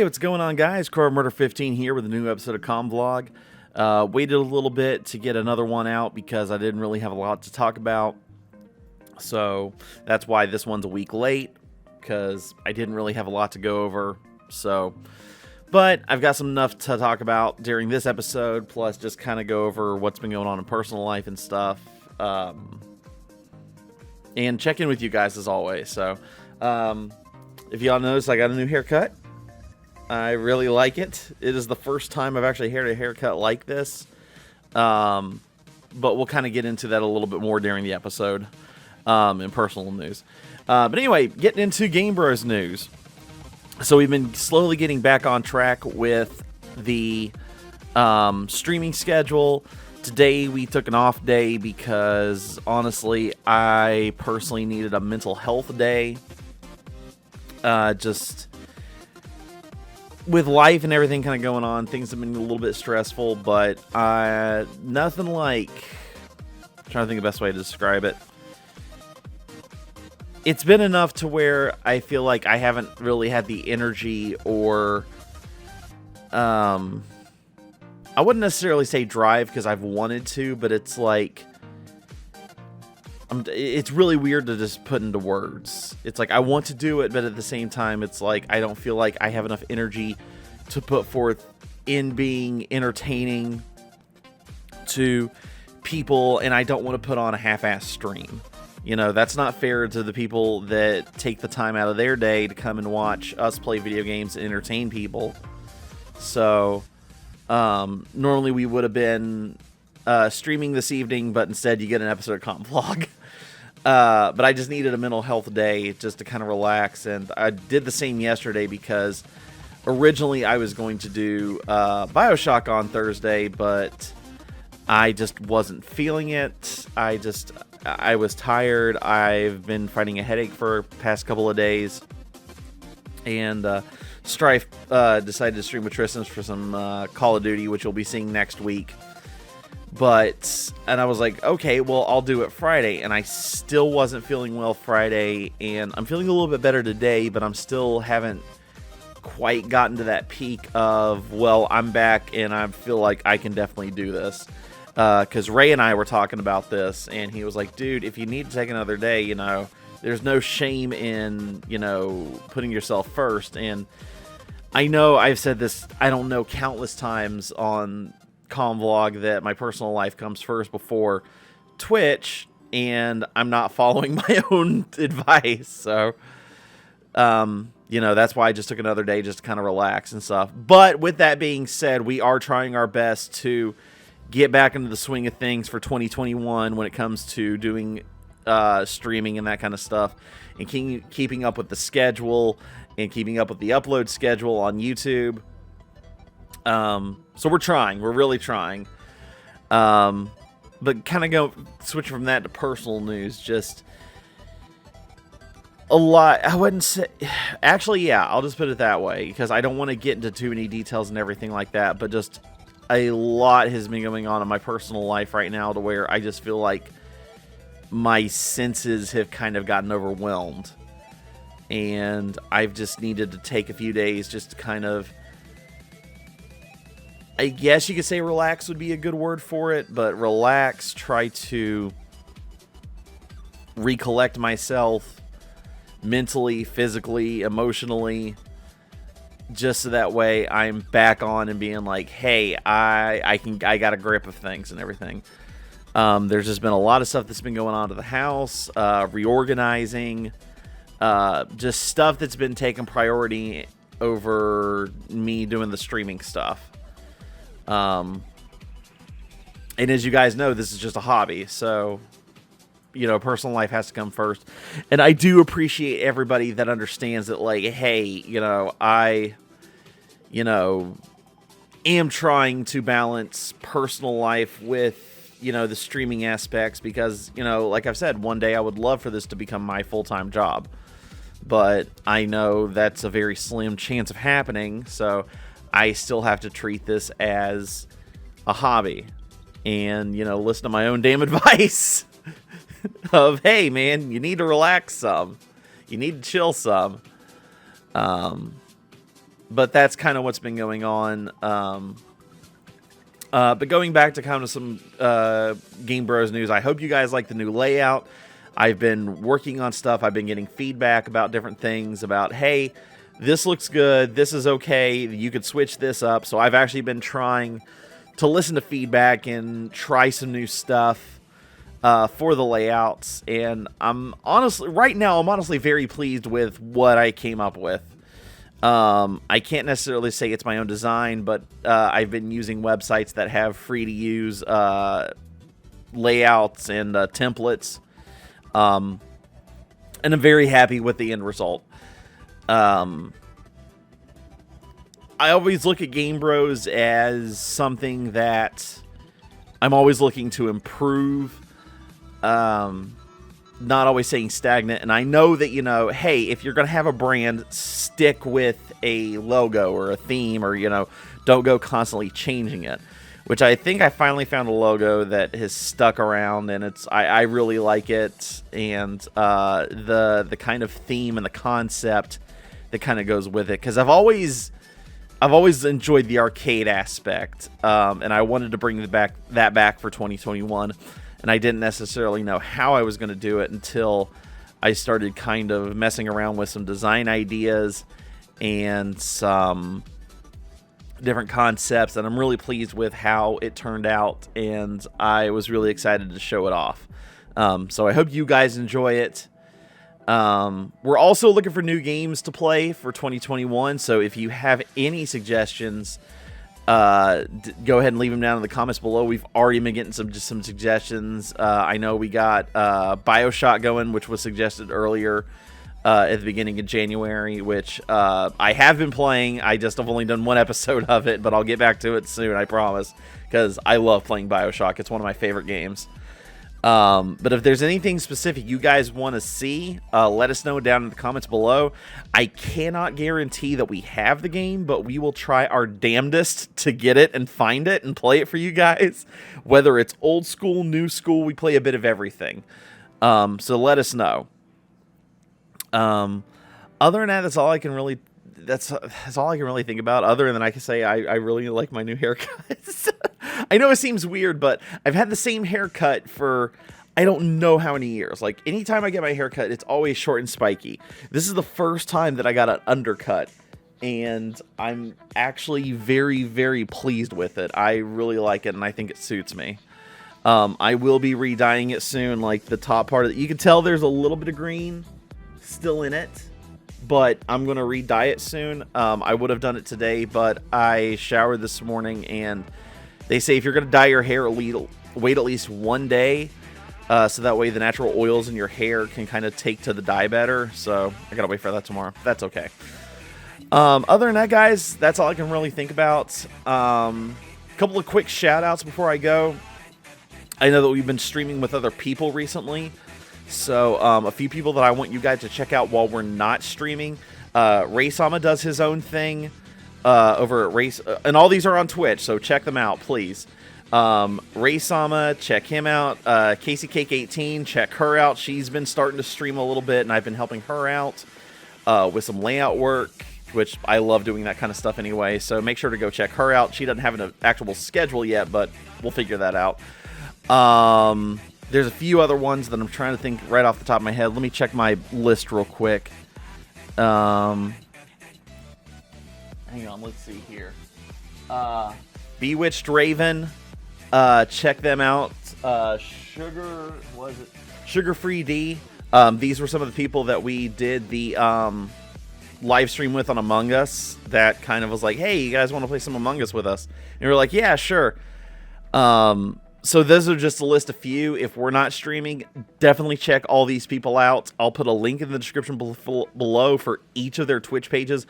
what's going on, guys? KrowOfMurder15 here with a new episode of Vlog. Waited a little bit to get another one out because I didn't really have a lot to talk about. So that's why this one's a week late, because I didn't really have a lot to go over. But I've got some enough to talk about during this episode, plus just kind of go over what's been going on in personal life and stuff. And check in with you guys as always. So if y'all notice, I got a new haircut. I really like it. It is the first time I've actually had a haircut like this. But we'll kind of get into that a little bit more during the episode in personal news. But anyway, getting into Game Bros news. So we've been slowly getting back on track with the streaming schedule. Today we took an off day because, honestly, I personally needed a mental health day. Just with life and everything kind of going on, things have been a little bit stressful, but nothing like, I'm trying to think of the best way to describe it. It's been enough to where I feel like I haven't really had the energy or, I wouldn't necessarily say drive because I've wanted to, but it's like, it's really weird to just put into words. It's like I want to do it, but at the same time, it's like I don't feel like I have enough energy to put forth in being entertaining to people, and I don't want to put on a half-ass stream. You know, that's not fair to the people that take the time out of their day to come and watch us play video games and entertain people. So, normally we would have been streaming this evening, but instead you get an episode of Vlog. But I just needed a mental health day just to kind of relax, and I did the same yesterday because originally I was going to do BioShock on Thursday, but I just wasn't feeling it. I was tired. I've been fighting a headache for the past couple of days, and Strife decided to stream with Tristan for some Call of Duty, which you'll be seeing next week. And I was like, okay, well, I'll do it Friday. And I still wasn't feeling well Friday. And I'm feeling a little bit better today, but I'm still haven't quite gotten to that peak of, well, I'm back and I feel like I can definitely do this. Because Ray and I were talking about this, and he was like, dude, if you need to take another day, you know, there's no shame in, you know, putting yourself first. And I know I've said this, I don't know, countless times on Vlog that my personal life comes first before Twitch, and I'm not following my own advice. So, you know, that's why I just took another day just to kind of relax and stuff. But with that being said, we are trying our best to get back into the swing of things for 2021 when it comes to doing streaming and that kind of stuff, and keeping up with the schedule and keeping up with the upload schedule on YouTube. So we're trying. We're really trying. But kind of switch from that to personal news. Just a lot. I wouldn't say. Actually, yeah, I'll just put it that way because I don't want to get into too many details and everything like that. But just a lot has been going on in my personal life right now to where I just feel like my senses have kind of gotten overwhelmed. And I've just needed to take a few days just to kind of, I guess you could say relax would be a good word for it, but relax, try to recollect myself mentally, physically, emotionally, just so that way I'm back on and being like, hey, I got a grip of things and everything. There's just been a lot of stuff that's been going on to the house, reorganizing, just stuff that's been taking priority over me doing the streaming stuff. And as you guys know, this is just a hobby, so, you know, personal life has to come first. And I do appreciate everybody that understands that, like, hey, you know, I am trying to balance personal life with, you know, the streaming aspects because, you know, like I've said, one day I would love for this to become my full-time job. But I know that's a very slim chance of happening, so I still have to treat this as a hobby and, you know, listen to my own damn advice of, hey, man, you need to relax some. You need to chill some. But that's kind of what's been going on. But going back to kind of some Game Bros news, I hope you guys like the new layout. I've been working on stuff. I've been getting feedback about different things about, hey, this looks good. This is okay. You could switch this up. So I've actually been trying to listen to feedback and try some new stuff for the layouts. And right now, I'm honestly very pleased with what I came up with. I can't necessarily say it's my own design, but I've been using websites that have free to use layouts and templates. And I'm very happy with the end result. I always look at Game Bros as something that I'm always looking to improve. Not always saying stagnant. And I know that, hey, if you're going to have a brand, stick with a logo or a theme, or, don't go constantly changing it. Which I think I finally found a logo that has stuck around, and I really like it, and the kind of theme and the concept that kind of goes with it, because I've always enjoyed the arcade aspect, and I wanted to bring that back for 2021, and I didn't necessarily know how I was going to do it until I started kind of messing around with some design ideas and some different concepts, and I'm really pleased with how it turned out, and I was really excited to show it off. So I hope you guys enjoy it. We're also looking for new games to play for 2021, so if you have any suggestions, go ahead and leave them down in the comments below. We've already been getting some suggestions. I know we got BioShock going, which was suggested earlier at the beginning of January, which I have been playing. I just have only done one episode of it, but I'll get back to it soon, I promise, because I love playing BioShock. It's one of my favorite games. But if there's anything specific you guys want to see, let us know down in the comments below. I cannot guarantee that we have the game, but we will try our damnedest to get it and find it and play it for you guys. Whether it's old school, new school, we play a bit of everything. So let us know. Other than that, that's all I can really think about. Other than I can say I really like my new haircuts. I know it seems weird, but I've had the same haircut for I don't know how many years. Like, anytime I get my haircut, it's always short and spiky. This is the first time that I got an undercut, and I'm actually very, very pleased with it. I really like it, and I think it suits me. I will be re-dyeing it soon. Like, the top part of it, you can tell there's a little bit of green still in it, but I'm gonna re-dye it soon. I would have done it today, but I showered this morning, and they say if you're gonna dye your hair, wait at least one day, so that way the natural oils in your hair can kind of take to the dye better. So I gotta wait for that tomorrow. That's okay. Other than that, guys, that's all I can really think about. Couple of quick shout outs before I go. I know that we've been streaming with other people recently, so a few people that I want you guys to check out while we're not streaming. Raysama does his own thing over at Race, and all these are on Twitch, so check them out, please. Raysama, check him out. Casey Cake 18, check her out. She's been starting to stream a little bit, and I've been helping her out with some layout work, which I love doing that kind of stuff anyway. So make sure to go check her out. She doesn't have an actual schedule yet, but we'll figure that out. There's a few other ones that I'm trying to think right off the top of my head. Let me check my list real quick. Hang on, let's see here. Bewitched Raven, check them out. Sugar Free D. These were some of the people that we did the live stream with on Among Us. That kind of was like, hey, you guys want to play some Among Us with us? And we were like, yeah, sure. So those are just a list of few. If we're not streaming, definitely check all these people out. I'll put a link in the description below for each of their Twitch pages.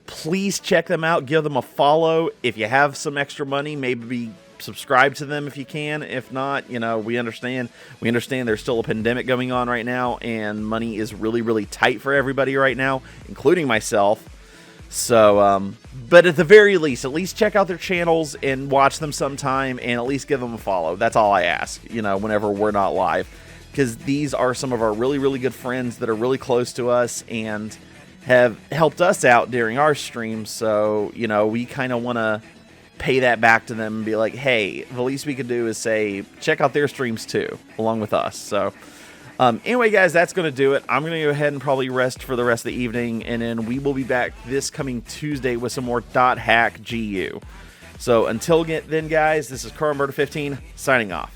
Please check them out. Give them a follow. If you have some extra money, maybe subscribe to them if you can. If not, we understand. We understand there's still a pandemic going on right now, and money is really, really tight for everybody right now, including myself. So, but at the very least, at least check out their channels and watch them sometime, and at least give them a follow. That's all I ask, whenever we're not live. Because these are some of our really, really good friends that are really close to us, and have helped us out during our streams. So, you know, we kind of want to pay that back to them and be like, hey, the least we could do is say, check out their streams too, along with us. So, anyway, guys, that's going to do it. I'm going to go ahead and probably rest for the rest of the evening, and then we will be back this coming Tuesday with some more .hack GU. So until then, guys, this is KrowOfMurder15 signing off.